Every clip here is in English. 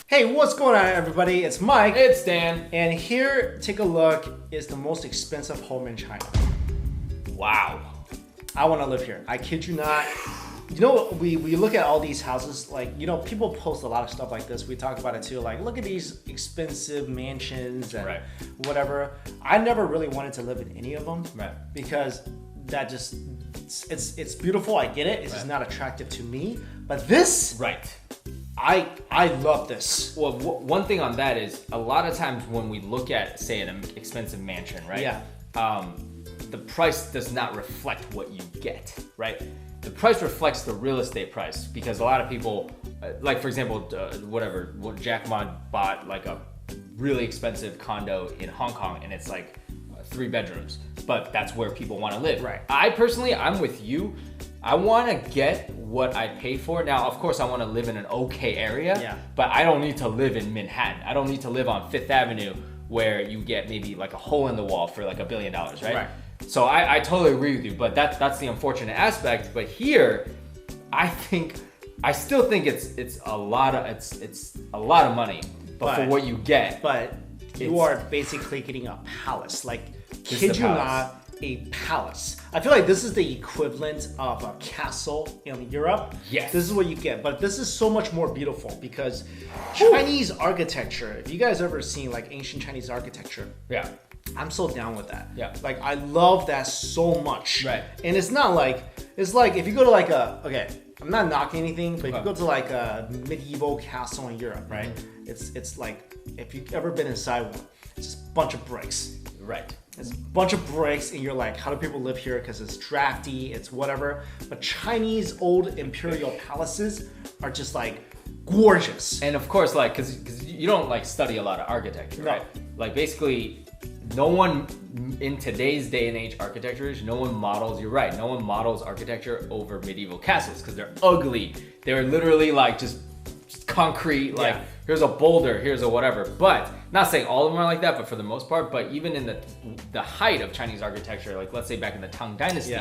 Hey, what's going on, everybody? It's Mike. It's Dan. And here, take a look, is the most expensive home in China. Wow. I want to live here. I kid you not. You know, we look at all these houses, like, you know, people post a lot of stuff like this. We talk about it too. Like, look at these expensive mansions and whatever. I never really wanted to live in any of them. Right. Because that just, it's beautiful. I get it. It's just not attractive to me. But this, I love this. Well, one thing on that is a lot of times when we look at, say, an expensive mansion, right? Yeah. The price does not reflect what you get, right? The price reflects the real estate price because a lot of people, like for example, Jack Ma bought like a really expensive condo in Hong Kong and it's like 3 bedrooms, but that's where people want to live. Right. I personally, I'm with you. I want to get what I pay for. Now, of course, I want to live in an okay area, but I don't need to live in Manhattan. I don't need to live on Fifth Avenue where you get maybe like a hole in the wall for like $1 billion, right? So I totally agree with you, but that's the unfortunate aspect. But here, I still think it's a lot of money, but for what you get. But you are basically getting a palace. Like, kid you not, a palace. I feel like this is the equivalent of a castle in Europe. Yes. This is what you get, but this is so much more beautiful because Chinese architecture, if you guys ever seen like ancient Chinese architecture, I'm so down with that. Yeah. Like, I love that so much. Right. And it's not like, it's like if you go to like I'm not knocking anything, but if you go to like a medieval castle in Europe, right? It's like, if you've ever been inside one, it's just a bunch of bricks. Right. It's a bunch of bricks and you're like, how do people live here? Because it's drafty, it's whatever. But Chinese old imperial palaces are just like gorgeous. And of course, like, because you don't like study a lot of architecture, right? Like basically, no one in today's day and age architectures, no one models, you're right, no one models architecture over medieval castles because they're ugly. They're literally like just concrete, like here's a boulder, here's a whatever. But not saying all of them are like that, but for the most part, but even in the height of Chinese architecture, like let's say back in the Tang Dynasty,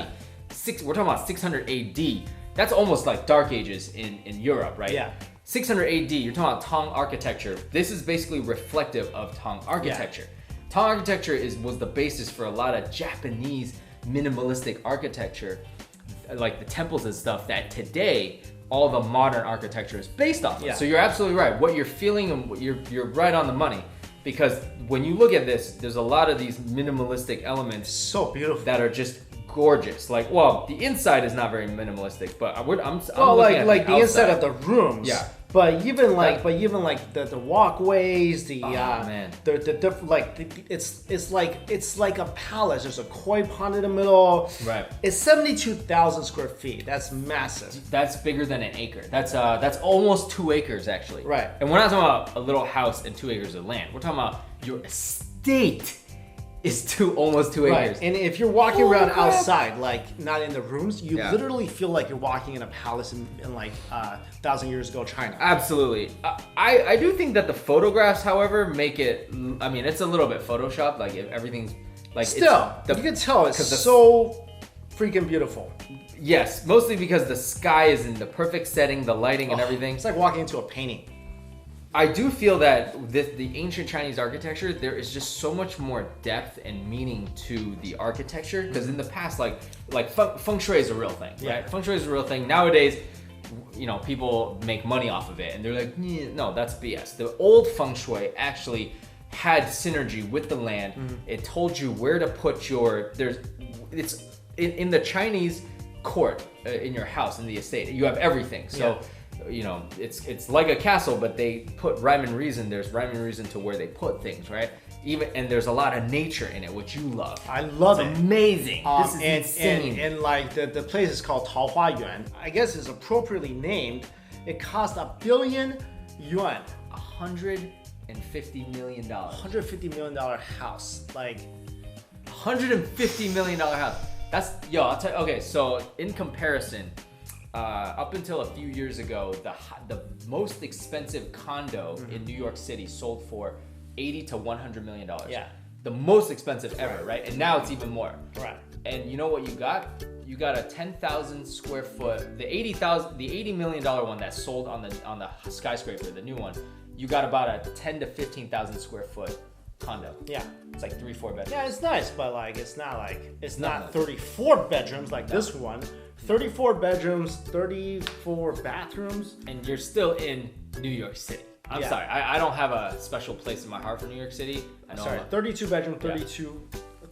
we're talking about 600 AD. That's almost like Dark Ages in Europe, right? Yeah. 600 AD, you're talking about Tang architecture. This is basically reflective of Tang architecture. Tang architecture was the basis for a lot of Japanese minimalistic architecture, like the temples and stuff that today all the modern architecture is based off of. So you're absolutely right. What you're feeling, and you're right on the money. Because when you look at this, there's a lot of these minimalistic elements, so beautiful, that are just gorgeous. Like, well, the inside is not very minalistic, but I'm like the the inside of the rooms. Yeah. But even like the walkways, it's like a palace. There's a koi pond in the middle. Right. It's 72,000 square feet. That's massive. That's bigger than an acre. That's almost 2 acres actually. Right. And we're not talking about a little house and 2 acres of land. We're talking about your estate is almost 2 acres. And if you're walking around outside, like not in the rooms, you literally feel like you're walking in a palace in like 1,000 years ago China. Absolutely. I do think that the photographs, however, make it, I mean, it's a little bit photoshopped. Like if everything's like, still, you can tell it's so freaking beautiful. Yes, mostly because the sky is in the perfect setting, the lighting and everything. It's like walking into a painting. I do feel that the ancient Chinese architecture, there is just so much more depth and meaning to the architecture. Because in the past, like Fung Shui is a real thing, right? Feng Shui is a real thing. Nowadays, you know, people make money off of it, and they're like, no, that's BS. The old Feng Shui actually had synergy with the land. It told you where to put it's in the Chinese court, in your house, in the estate. You have everything. So. You know, it's like a castle, but they put rhyme and reason. There's rhyme and reason to where they put things, right? And there's a lot of nature in it, which you love. I love it. Amazing. This is insane. And like the place is called Taohua I guess it's appropriately named. It cost $1 billion. $150 million. $150 million house. Like $150 million house. I'll tell you. Okay, so in comparison. Up until a few years ago, the most expensive condo in New York City sold for $80 to $100 million. Yeah. The most expensive ever, right? And now it's even more. Right. And you know what you got? You got a 10,000 square foot, the $80 million one that sold on the skyscraper, the new one. You got about a 10 to 15,000 square foot condo. Yeah. It's like 3-4 bedrooms. Yeah, it's nice, but like it's not 34 bedrooms like this one. 34 bedrooms, 34 bathrooms, and you're still in New York City. I'm sorry, I don't have a special place in my heart for New York City. I know 32 bedroom, 32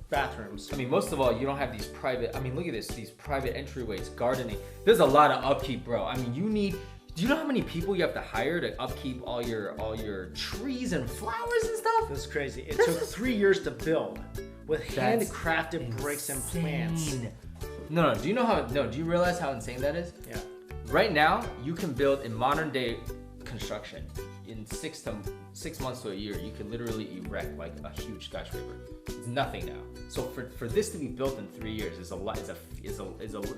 bathrooms. I mean, most of all, you don't have these private. I mean, look at this, these private entryways, gardening. There's a lot of upkeep, bro. I mean, do you know how many people you have to hire to upkeep all your trees and flowers and stuff? This is crazy. It took 3 years to build with handcrafted bricks and plants. No. Do you realize how insane that is? Yeah. Right now, you can build in modern day construction in 6 months to a year. You can literally erect like a huge skyscraper. It's nothing now. So for this to be built in 3 years is a lot.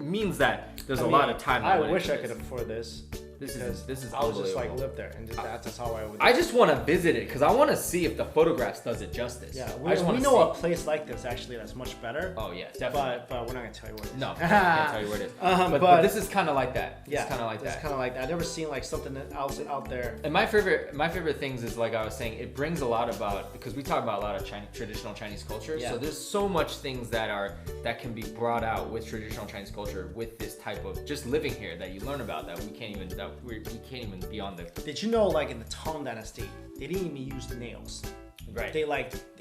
Means that there's a lot of time. I wish I could afford this. This is I would just like live there, and that's how I would. I just want to visit it because I want to see if the photographs does it justice. Yeah, we know a place like this actually that's much better. Oh yeah, definitely. But we're not gonna tell you where it is. No, I can't tell you where it is. But this is kind of like that. Yeah, it's kind of like that. It's kind of like that. I've never seen like something else out there. And my favorite things is, like I was saying, it brings a lot about, because we talk about a lot of traditional Chinese culture. Yeah. So there's so much things that can be brought out with traditional Chinese culture with this type of just living here that you learn about that we can't even beyond the. Did you know, like in the Tang Dynasty, they didn't even use nails. Right. They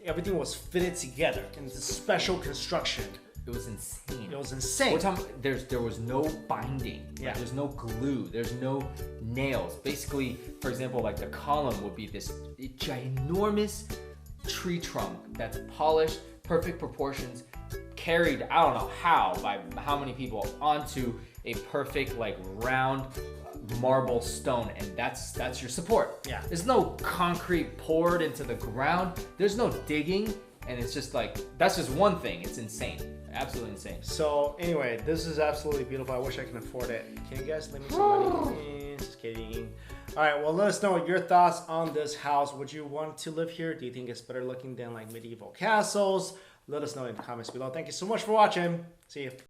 everything was fitted together in this special construction. It was insane. It was insane. We're talking, there was no binding. Yeah. Like, there's no glue. There's no nails. Basically, for example, like the column would be this ginormous tree trunk that's polished, perfect proportions, carried, I don't know how, by how many people, onto a perfect like round marble stone, and that's your support. Yeah. There's no concrete poured into the ground. There's no digging, and it's just like, that's just one thing. It's insane. Absolutely insane. So anyway, this is absolutely beautiful. I wish I can afford it. Can you guys leave me some money? Just kidding. All right, well, let us know your thoughts on this house. Would you want to live here? Do you think it's better looking than like medieval castles? Let us know in the comments below. Thank you so much for watching. See you.